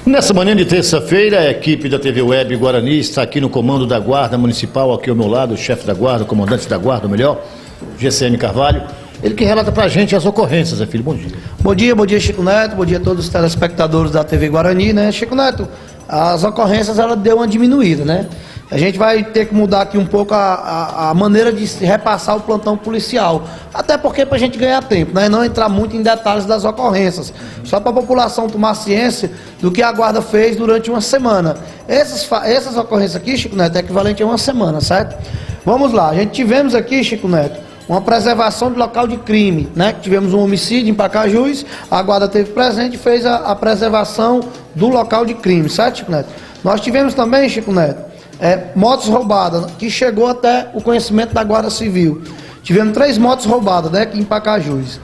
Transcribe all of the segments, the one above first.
Nessa manhã de terça-feira, a equipe da TV Web Guarani está aqui no comando da Guarda Municipal, aqui ao meu lado, o chefe da Guarda, o comandante da Guarda, melhor, GCM Carvalho. Ele que relata pra gente as ocorrências, Zé Filho. Bom dia. Bom dia, Chico Neto, bom dia a todos os telespectadores da TV Guarani, né? Chico Neto, as ocorrências, ela deu uma diminuída, né? A gente vai ter que mudar aqui um pouco a maneira de se repassar o plantão policial, até porque para a gente ganhar tempo, né? Não entrar muito em detalhes das ocorrências, só para a população tomar ciência do que a Guarda fez durante uma semana. Essas ocorrências aqui, Chico Neto, é equivalente a uma semana, certo? Vamos lá, a gente tivemos aqui, Chico Neto, uma preservação de local de crime, né? Tivemos um homicídio em Pacajus, a Guarda teve presente e fez a preservação do local de crime, certo, Chico Neto? Nós tivemos também, Chico Neto, motos roubadas, que chegou até o conhecimento da Guarda Civil. Tivemos 3 motos roubadas, né, aqui em Pacajus.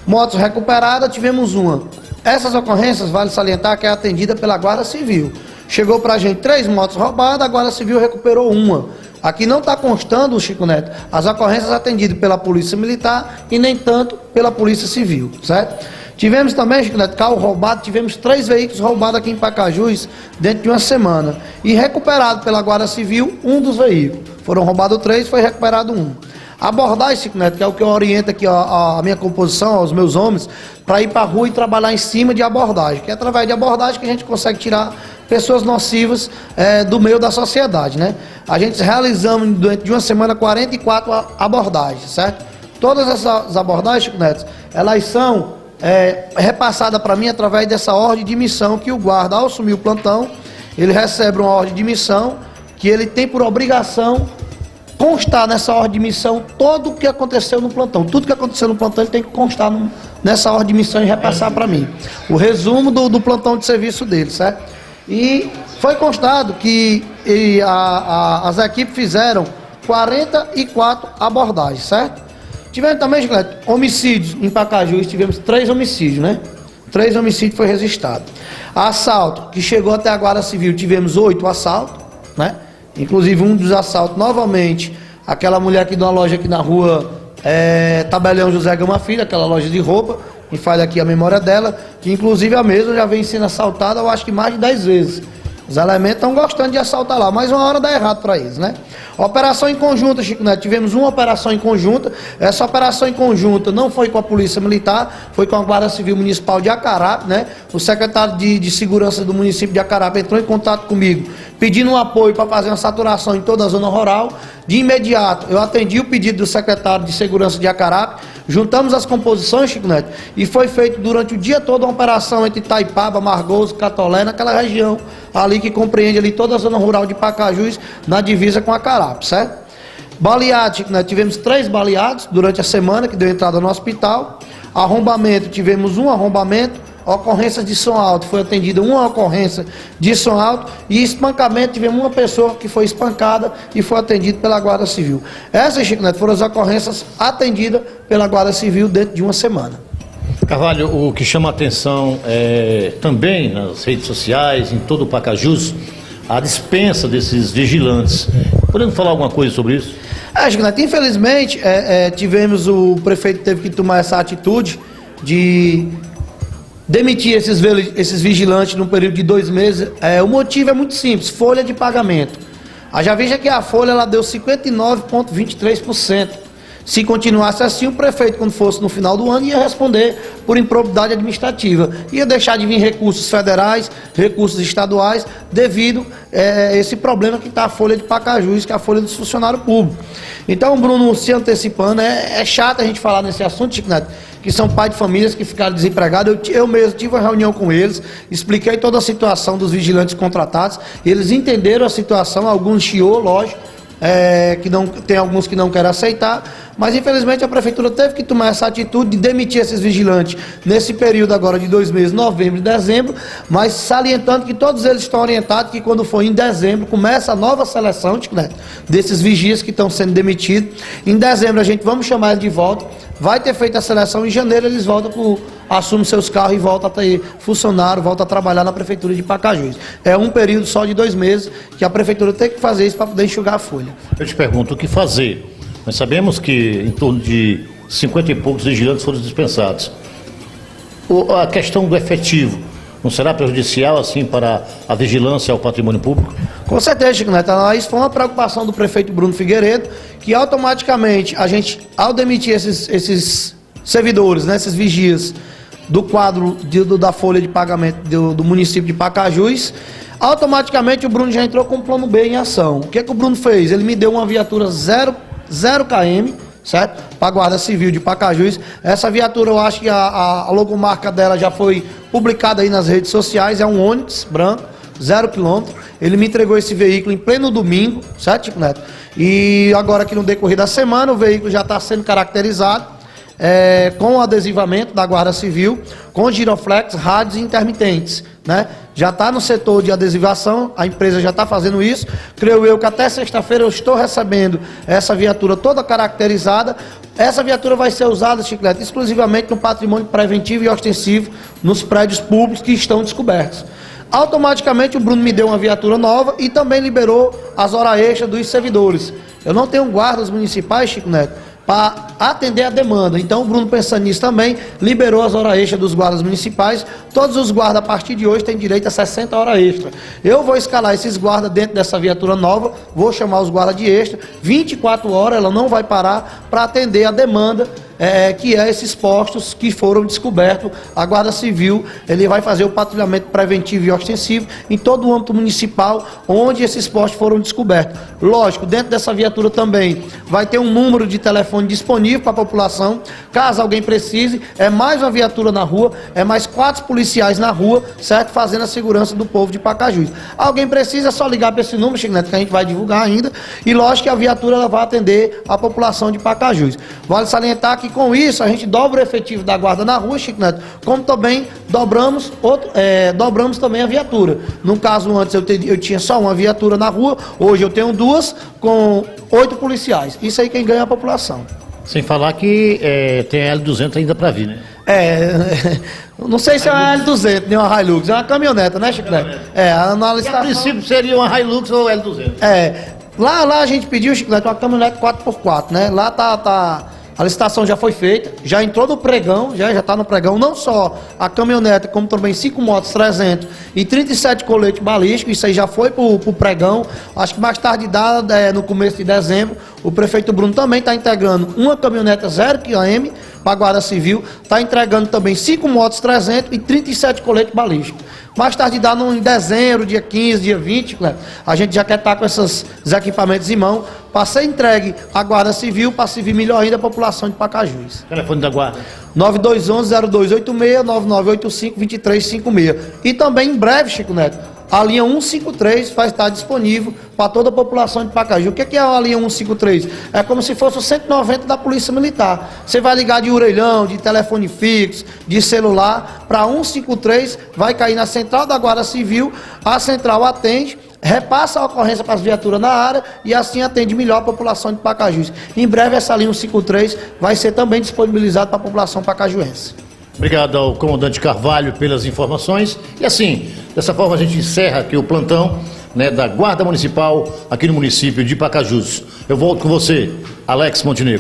Motos recuperadas, tivemos uma. Essas ocorrências, vale salientar que é atendida pela Guarda Civil. Chegou pra gente 3 motos roubadas, a Guarda Civil recuperou uma. Aqui não está constando, Chico Neto, as ocorrências atendidas pela Polícia Militar e nem tanto pela Polícia Civil, certo? Tivemos também, Chico Neto, carro roubado, tivemos 3 veículos roubados aqui em Pacajus dentro de uma semana. E recuperado pela Guarda Civil, um dos veículos. Foram roubados 3, foi recuperado um. Abordagem, Chico Neto, que é o que eu oriento aqui a minha composição, aos meus homens, para ir para a rua e trabalhar em cima de abordagem. Que é através de abordagem que a gente consegue tirar pessoas nocivas do meio da sociedade, né? A gente realizamos durante de uma semana 44 abordagens, certo? Todas essas abordagens, Chico Neto, elas são repassada para mim através dessa ordem de missão que o guarda, ao assumir o plantão, ele recebe uma ordem de missão que ele tem por obrigação constar nessa ordem de missão todo o que aconteceu no plantão. Tudo que aconteceu no plantão ele tem que constar nessa ordem de missão e repassar para mim. O resumo do plantão de serviço dele, certo? E foi constado que as equipes fizeram 44 abordagens, certo? Tivemos também, homicídios em Pacajus, tivemos 3 homicídios, né? 3 homicídios foi registrado. Assalto, que chegou até a Guarda Civil, tivemos 8 assaltos, né? Inclusive um dos assaltos, novamente, aquela mulher aqui de uma loja aqui na rua Tabelião José Gama Filho, aquela loja de roupa, me faz aqui a memória dela, que inclusive a mesma já vem sendo assaltada, eu acho que mais de 10 vezes. Os elementos estão gostando de assaltar lá, mas uma hora dá errado para eles, né? Operação em conjunta, Chico Neto, tivemos uma operação em conjunta. Essa operação em conjunta não foi com a Polícia Militar, foi com a Guarda Civil Municipal de Acarape, né? O secretário de Segurança do município de Acarape entrou em contato comigo, pedindo um apoio para fazer uma saturação em toda a zona rural. De imediato, eu atendi o pedido do secretário de Segurança de Acarape, juntamos as composições, Chico Neto, e foi feito durante o dia todo uma operação entre Itaipaba, Margoso, Catolé, naquela região ali que compreende ali toda a zona rural de Pacajus, na divisa com Acarape, certo? Baleados, Chico Neto, tivemos 3 baleados durante a semana que deu entrada no hospital. Arrombamento, tivemos um arrombamento. Ocorrências de som alto, foi atendida uma ocorrência de som alto. E espancamento, tivemos uma pessoa que foi espancada e foi atendida pela Guarda Civil. Essas, Chico Neto, foram as ocorrências atendidas pela Guarda Civil dentro de uma semana. Carvalho, o que chama a atenção também nas redes sociais, em todo o Pacajus, a dispensa desses vigilantes. Podemos falar alguma coisa sobre isso? Chico Neto, infelizmente, o prefeito teve que tomar essa atitude de demitir esses vigilantes num período de 2 meses. O motivo é muito simples: folha de pagamento. Já veja que a folha ela deu 59,23%. Se continuasse assim, o prefeito, quando fosse no final do ano, ia responder por improbidade administrativa. Ia deixar de vir recursos federais, recursos estaduais, devido a esse problema que está a folha de Pacajus, que é a folha dos funcionários públicos. Então, Bruno, se antecipando, é chato a gente falar nesse assunto, Chico Neto, que são pais de famílias que ficaram desempregados. Eu mesmo tive uma reunião com eles, expliquei toda a situação dos vigilantes contratados, eles entenderam a situação, alguns chiou, lógico, que não, tem alguns que não querem aceitar, mas infelizmente a prefeitura teve que tomar essa atitude de demitir esses vigilantes nesse período agora de 2 meses, novembro e dezembro, mas salientando que todos eles estão orientados que quando for em dezembro começa a nova seleção, né, desses vigias que estão sendo demitidos. Em dezembro a gente vamos chamar eles de volta, vai ter feito a seleção, em janeiro eles voltam assumem seus carros e voltam a ter funcionário, voltam a trabalhar na prefeitura de Pacajus. É um período só de 2 meses que a prefeitura tem que fazer isso para poder enxugar a folha. Eu te pergunto, o que fazer? Nós sabemos que em torno de 50 e poucos vigilantes foram dispensados. A questão do efetivo, não será prejudicial assim para a vigilância ao patrimônio público? Com certeza, Chico Neto. Isso foi uma preocupação do prefeito Bruno Figueiredo, que automaticamente a gente, ao demitir esses servidores, né, esses vigias do quadro da folha de pagamento do município de Pacajus, automaticamente o Bruno já entrou com o plano B em ação. O que o Bruno fez? Ele me deu uma viatura 0 km, certo? Para a Guarda Civil de Pacajus. Essa viatura, eu acho que a logomarca dela já foi publicada aí nas redes sociais, é um Onix branco, 0 km. Ele me entregou esse veículo em pleno domingo, certo, Chico Neto? E agora aqui no decorrer da semana, o veículo já está sendo caracterizado com o adesivamento da Guarda Civil, com giroflex, rádios e intermitentes, né? Já está no setor de adesivação, a empresa já está fazendo isso. Creio eu que até sexta-feira eu estou recebendo essa viatura toda caracterizada. Essa viatura vai ser usada, Chico Neto, exclusivamente no patrimônio preventivo e ostensivo nos prédios públicos que estão descobertos. Automaticamente o Bruno me deu uma viatura nova e também liberou as horas extras dos servidores. Eu não tenho guardas municipais, Chico Neto, para atender a demanda. Então o Bruno, pensando nisso também, liberou as horas extras dos guardas municipais. Todos os guardas a partir de hoje têm direito a 60 horas extras. Eu vou escalar esses guardas dentro dessa viatura nova, vou chamar os guardas de extra, 24 horas, ela não vai parar para atender a demanda que é esses postos que foram descobertos. A Guarda Civil, ele vai fazer o patrulhamento preventivo e ostensivo em todo o âmbito municipal onde esses postos foram descobertos. Lógico, dentro dessa viatura também vai ter um número de telefone disponível para a população, caso alguém precise. É mais uma viatura na rua, é mais 4 policiais na rua, certo? Fazendo a segurança do povo de Pacajus. Alguém precisa, é só ligar para esse número, Chico Neto, que a gente vai divulgar ainda, e lógico que a viatura ela vai atender a população de Pacajus. Vale salientar que com isso a gente dobra o efetivo da guarda na rua, Chico Neto, como também dobramos também a viatura. No caso, antes eu tinha só uma viatura na rua, hoje eu tenho 2 com 8 policiais. Isso aí quem ganha é a população. Sem falar que tem a L200 ainda para vir, né? Não sei se é uma L200, nem uma Hilux, é uma caminhoneta, né, Chico Neto? A licitação... A princípio seria uma Hilux ou L200. Lá a gente pediu, Chico Neto, uma caminhonete 4x4, né? Lá a licitação já foi feita, já entrou no pregão, já está no pregão, não só a caminhonete, como também 5 motos 300 e 37 coletes balísticos. Isso aí já foi para o pregão. Acho que mais tarde, no começo de dezembro, o prefeito Bruno também está integrando uma caminhonete 0 km para a Guarda Civil, está entregando também 5 motos 300 e 37 coletes balísticos. Mais tarde, em dezembro, dia 15, dia 20, a gente já quer estar com esses equipamentos em mão para ser entregue à Guarda Civil, para servir melhor ainda a população de Pacajus. Telefone da Guarda: 9211-0286, 9985-2356. E também, em breve, Chico Neto, a linha 153 vai estar disponível para toda a população de Pacajus. O que é a linha 153? É como se fosse o 190 da Polícia Militar. Você vai ligar de orelhão, de telefone fixo, de celular, para 153, vai cair na central da Guarda Civil, a central atende, repassa a ocorrência para as viaturas na área e assim atende melhor a população de Pacajus. Em breve essa linha 153 vai ser também disponibilizada para a população pacajuense. Obrigado ao comandante Carvalho pelas informações. E assim, dessa forma a gente encerra aqui o plantão, né, da Guarda Municipal aqui no município de Pacajus. Eu volto com você, Alex Montenegro.